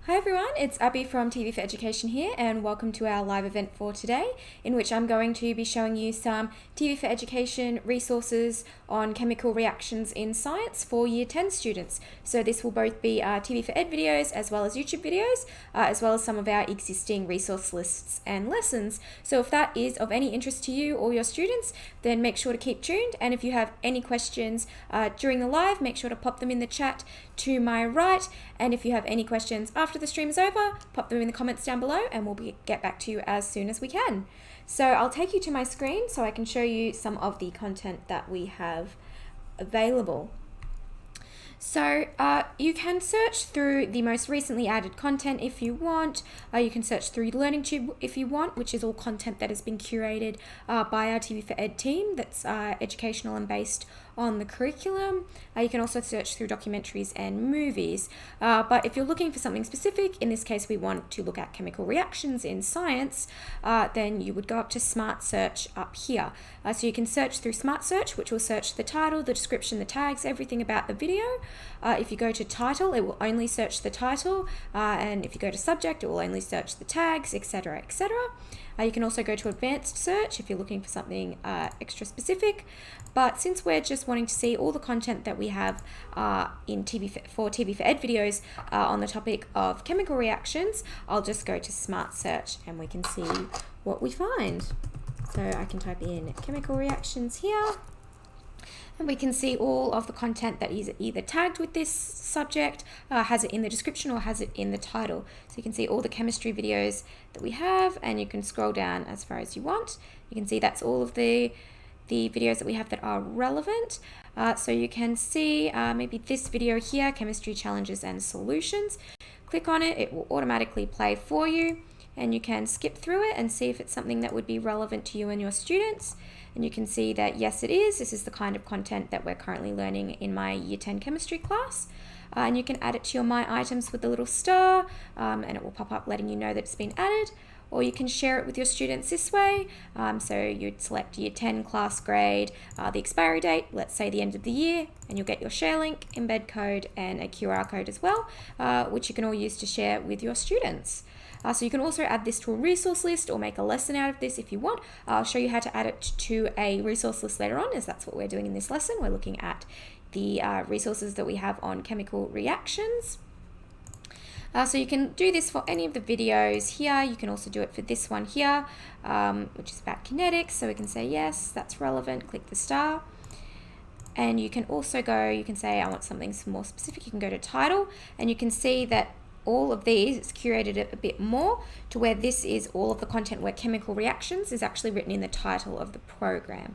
Hi everyone, it's Abbey from TV4Education here, and welcome to our live event for today, in which I'm going to be showing you some TV4Education resources on chemical reactions in science for Year 10 students. So this will both be TV4Ed videos as well as YouTube videos, as well as some of our existing resource lists and lessons. So if that is of any interest to you or your students, then make sure to keep tuned, and if you have any questions during the live, make sure to pop them in the chat to my right, and if you have any questions after the stream is over, pop them in the comments down below and we'll get back to you as soon as we can. So I'll take you to my screen so I can show you some of the content that we have available. So you can search through the most recently added content if you want. You can search through LearningTube if you want, which is all content that has been curated by our TV4Ed team that's educational and based on the curriculum. You can also search through documentaries and movies. But if you're looking for something specific, in this case we want to look at chemical reactions in science, then you would go up to Smart Search up here. So you can search through Smart Search, which will search the title, the description, the tags, everything about the video. If you go to title, it will only search the title, and if you go to subject, it will only search the tags, etc., etc. You can also go to advanced search if you're looking for something extra specific. But since we're just wanting to see all the content that we have in TV4Ed videos on the topic of chemical reactions, I'll just go to Smart Search and we can see what we find. So I can type in chemical reactions here, and we can see all of the content that is either tagged with this subject, has it in the description, or has it in the title. So you can see all the chemistry videos that we have, and you can scroll down as far as you want. You can see that's all of the videos that we have that are relevant. So you can see maybe this video here, chemistry challenges and solutions. Click on it, it will automatically play for you, and you can skip through it and see if it's something that would be relevant to you and your students. And you can see that yes, it is. This is the kind of content that we're currently learning in my Year 10 chemistry class. And you can add it to your My Items with the little star, and it will pop up letting you know that it's been added. Or you can share it with your students this way. So you'd select Year 10 class grade, the expiry date, let's say the end of the year, and you'll get your share link, embed code, and a QR code as well, which you can all use to share with your students. So you can also add this to a resource list or make a lesson out of this if you want. I'll show you how to add it to a resource list later on, as that's what we're doing in this lesson. We're looking at the resources that we have on chemical reactions. So you can do this for any of the videos here. You can also do it for this one here, which is about kinetics. So we can say, yes, that's relevant, click the star. And you can also go, you can say, I want something more specific. You can go to title, and you can see that all of these, it's curated it a bit more to where this is all of the content where chemical reactions is actually written in the title of the program.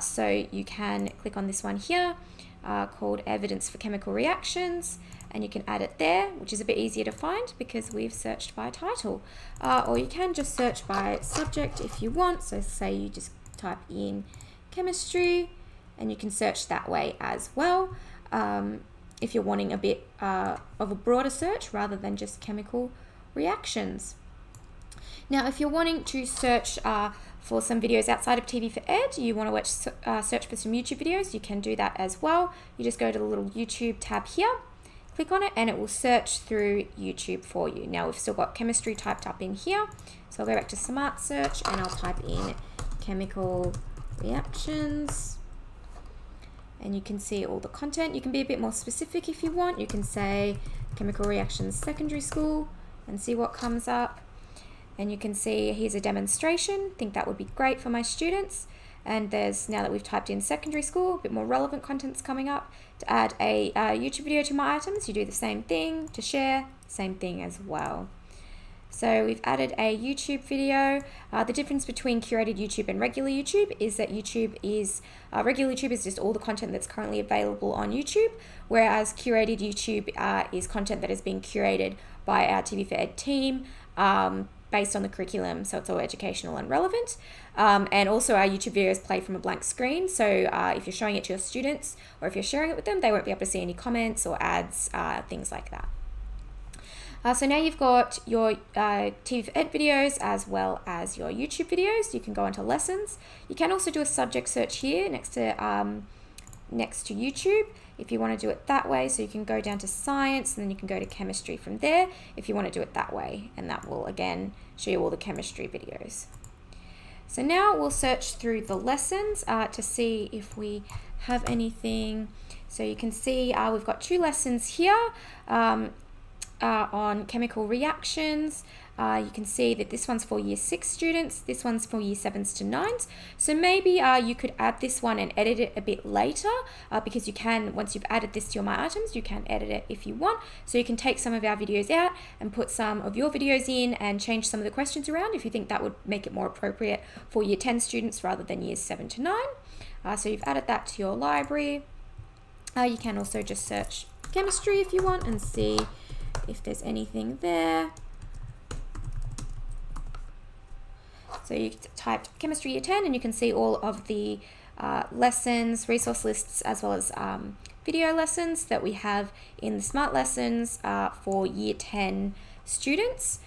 So you can click on this one here called Evidence for Chemical Reactions, and you can add it there, which is a bit easier to find because we've searched by title. Or you can just search by subject if you want. So say you just type in chemistry, and you can search that way as well. If you're wanting a bit of a broader search rather than just chemical reactions. Now, if you're wanting to search for some videos outside of TV4Ed, you want to search for some YouTube videos, you can do that as well. You just go to the little YouTube tab here, click on it, and it will search through YouTube for you. Now, we've still got chemistry typed up in here, so I'll go back to Smart Search and I'll type in chemical reactions. And you can see all the content. You can be a bit more specific if you want. You can say chemical reactions secondary school and see what comes up. And you can see here's a demonstration. I think that would be great for my students. And there's, now that we've typed in secondary school, a bit more relevant content's coming up. To add a YouTube video to My Items, you do the same thing. To share, same thing as well. So we've added a YouTube video. The difference between curated YouTube and regular YouTube is that regular YouTube is just all the content that's currently available on YouTube, whereas curated YouTube is content that has been curated by our TV4Ed team based on the curriculum, so it's all educational and relevant. And also our YouTube videos play from a blank screen, so if you're showing it to your students or if you're sharing it with them, they won't be able to see any comments or ads, things like that. So now you've got your TV4Ed videos as well as your YouTube videos. You can go into lessons. You can also do a subject search here next to YouTube. if you want to do it that way. So you can go down to science and then you can go to chemistry from there if you want to do it that way, and that will again show you all the chemistry videos. So now we'll search through the lessons to see if we have anything. So you can see we've got 2 lessons here on chemical reactions. You can see that this one's for year 6 students, this one's for year 7s to 9s. So maybe you could add this one and edit it a bit later because you can, once you've added this to your My Items, you can edit it if you want. So you can take some of our videos out and put some of your videos in and change some of the questions around if you think that would make it more appropriate for year 10 students rather than years 7 to 9. So you've added that to your library. You can also just search chemistry if you want and see if there's anything there. So you typed chemistry year 10 and you can see all of the lessons, resource lists, as well as video lessons that we have in the Smart Lessons for year 10 students.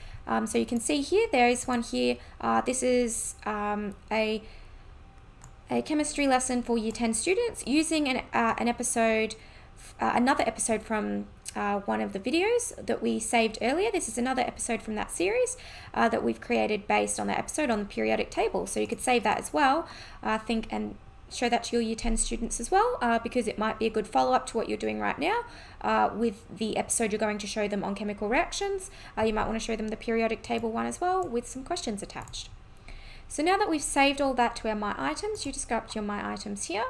So you can see here, there is one here. This is a chemistry lesson for year 10 students using an episode, another episode from one of the videos that we saved earlier. This is another episode from that series that we've created based on that episode on the periodic table. So you could save that as well, and show that to your year 10 students as well, because it might be a good follow-up to what you're doing right now with the episode you're going to show them on chemical reactions. You might want to show them the periodic table one as well with some questions attached. So now that we've saved all that to our My Items, you just go up to your My Items here.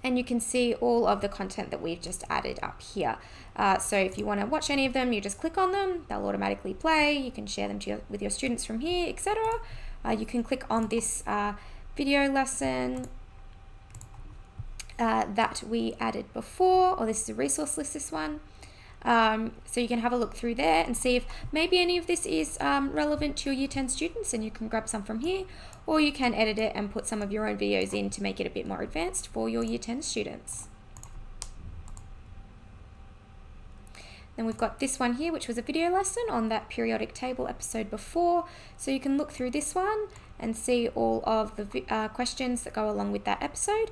And you can see all of the content that we've just added up here. So if you want to watch any of them, you just click on them. They'll automatically play. You can share them with your students from here, etc. You can click on this video lesson that we added before, or this is a resource list, this one. So you can have a look through there and see if maybe any of this is relevant to your year 10 students, and you can grab some from here, or you can edit it and put some of your own videos in to make it a bit more advanced for your year 10 students. Then we've got this one here, which was a video lesson on that periodic table episode before. So you can look through this one and see all of the questions that go along with that episode.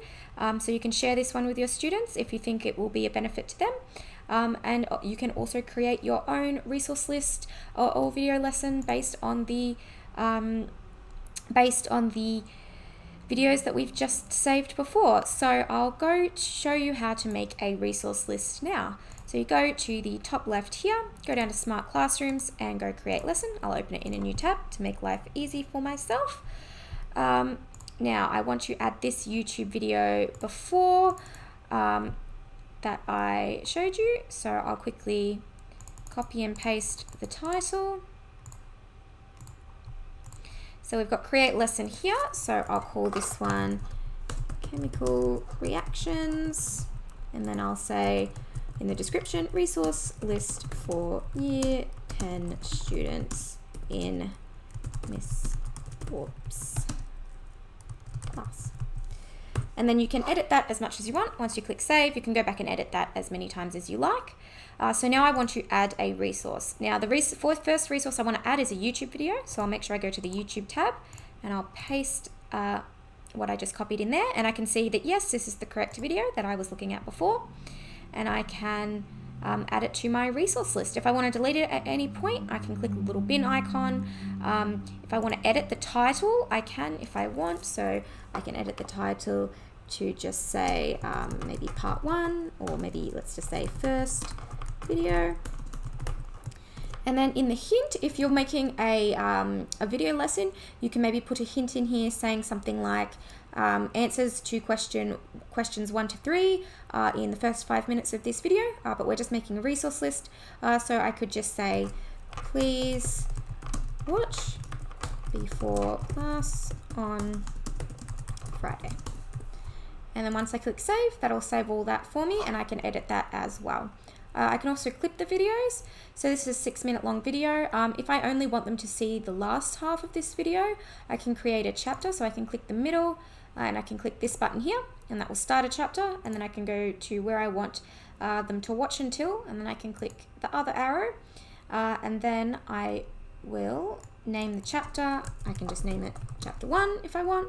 So you can share this one with your students if you think it will be a benefit to them. And you can also create your own resource list or video lesson based on the videos that we've just saved before. So I'll go to show you how to make a resource list now. So you go to the top left here, go down to Smart Classrooms and go Create Lesson. I'll open it in a new tab to make life easy for myself. Now I want to add this YouTube video before that I showed you. So I'll quickly copy and paste the title. So we've got Create Lesson here. So I'll call this one Chemical Reactions. And then I'll say in the description, resource list for year 10 students in Miss Warp's class. And then you can edit that as much as you want. Once you click save, you can go back and edit that as many times as you like. So now I want to add a resource. Now the first resource I want to add is a YouTube video. So I'll make sure I go to the YouTube tab and I'll paste what I just copied in there. And I can see that yes, this is the correct video that I was looking at before. And I can add it to my resource list. If I want to delete it at any point, I can click the little bin icon. If I want to edit the title, I can if I want. So I can edit the title to just say maybe part 1, or maybe let's just say first video. And then in the hint, if you're making a video lesson, you can maybe put a hint in here saying something like answers to questions 1 to 3 in the first 5 minutes of this video, but we're just making a resource list. So I could just say, please watch before class on Friday. And then once I click save, that'll save all that for me, and I can edit that as well. I can also clip the videos. So this is a 6-minute long video. If I only want them to see the last half of this video, I can create a chapter. So I can click the middle and I can click this button here, and that will start a chapter. And then I can go to where I want them to watch until, and then I can click the other arrow. And then I will name the chapter. I can just name it chapter 1 if I want.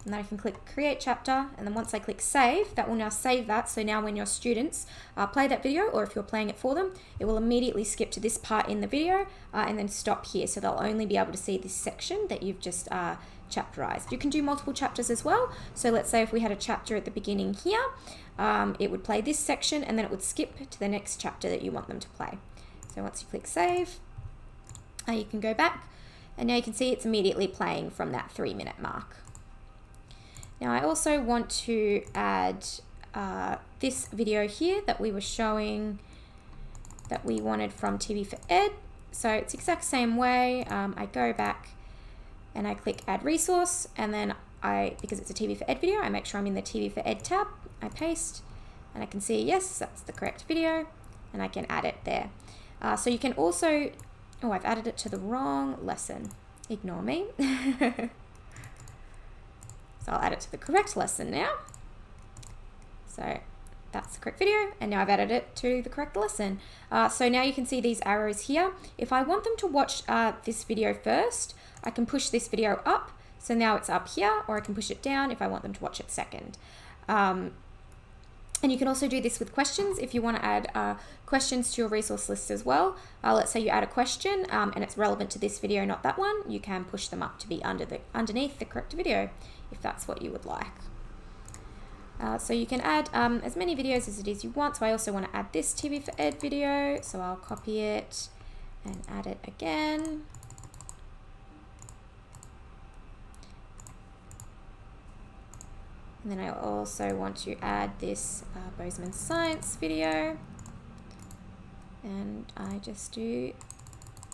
and then I can click create chapter, and then once I click save, that will now save that. So now when your students play that video, or if you're playing it for them, it will immediately skip to this part in the video and then stop here. So they'll only be able to see this section that you've just chapterized. You can do multiple chapters as well. So let's say if we had a chapter at the beginning here, it would play this section and then it would skip to the next chapter that you want them to play. So once you click save, you can go back, and now you can see it's immediately playing from that 3-minute mark. Now I also want to add this video here that we were showing that we wanted from TV4Ed. So it's the exact same way. I go back and I click add resource, and then because it's a TV4Ed video, I make sure I'm in the TV4Ed tab. I paste, and I can see, yes, that's the correct video, and I can add it there. So you can also, oh, I've added it to the wrong lesson. Ignore me. So I'll add it to the correct lesson now. So that's the correct video, and now I've added it to the correct lesson. So now you can see these arrows here. If I want them to watch this video first, I can push this video up. So now it's up here, or I can push it down if I want them to watch it second. And you can also do this with questions if you want to add questions to your resource list as well. Let's say you add a question and it's relevant to this video, not that one. You can push them up to be underneath the correct video if that's what you would like. So you can add as many videos as it is you want. So I also want to add this TV4Ed video. So I'll copy it and add it again. And then I also want to add this Bozeman Science video, and I just do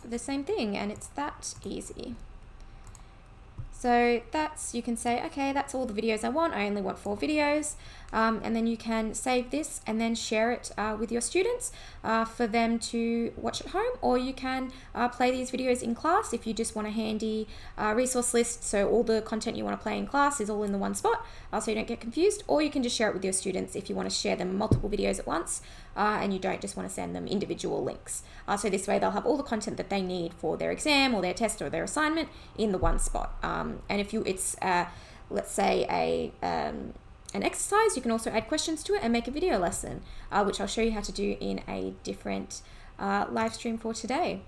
the same thing, and it's that easy. So you can say, okay, that's all the videos I want. I only want 4 videos. And then you can save this and then share it with your students for them to watch at home, or you can play these videos in class if you just want a handy resource list. So all the content you want to play in class is all in the one spot, so you don't get confused, or you can just share it with your students if you want to share them multiple videos at once and you don't just want to send them individual links. So this way they'll have all the content that they need for their exam or their test or their assignment in the one spot. And if it's let's say an exercise, you can also add questions to it and make a video lesson, which I'll show you how to do in a different live stream for today.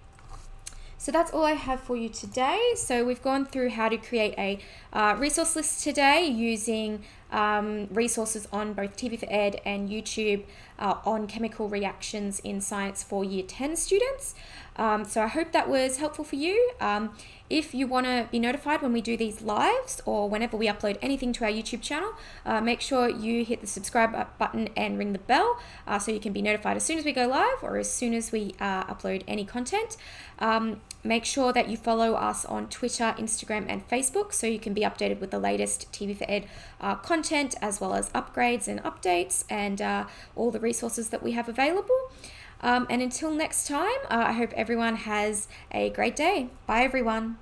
So that's all I have for you today. So we've gone through how to create a resource list today using resources on both TV4Ed and YouTube on chemical reactions in science for Year 10 students. So I hope that was helpful for you. If you want to be notified when we do these lives or whenever we upload anything to our YouTube channel, make sure you hit the subscribe button and ring the bell so you can be notified as soon as we go live or as soon as we upload any content. Make sure that you follow us on Twitter, Instagram, and Facebook so you can be updated with the latest TV4Ed content, as well as upgrades and updates and all the resources that we have available. And until next time, I hope everyone has a great day. Bye, everyone.